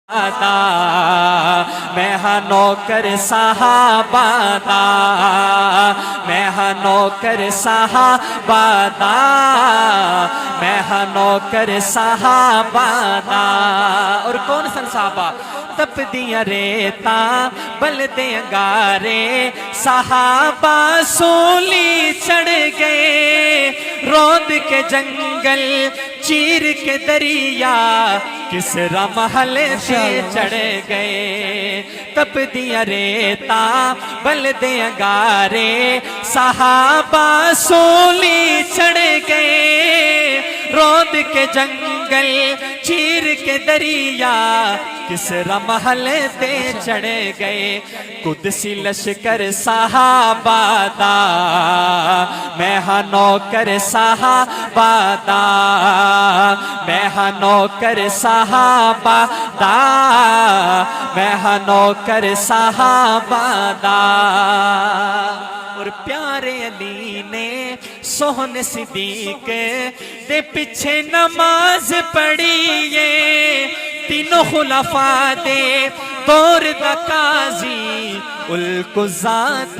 दा मैं हाँ नौकर साहबा दा, मैं हाँ नौकर साहबा दा, मैं हाँ नौकर साहबा दा। और कौन सन साहबा? तप दिया रेता बल दे अंगारे, साहबा सूली चढ़ गए, रोंद के जंगल चीर के दरिया, किसरा महल से चढ़ गए। तप दिया रेता बल दे अंगारे, साहबा सूली चढ़ गए, रोंद के जंगल चीर के दरिया, किसरा महल ते चढ़ गए। कुदसी लश्कर साहबा दा मैं हाँ नौकर साहबा दा, मैं हाँ नौकर साहबा दा, मैं हाँ नौकर साहबा दा। और प्यारे अली ने सोहन सिद्दीक दे पीछे नमाज पढ़ी है, तीनों खुलफा दे दौर दा काजी उल कुज़ात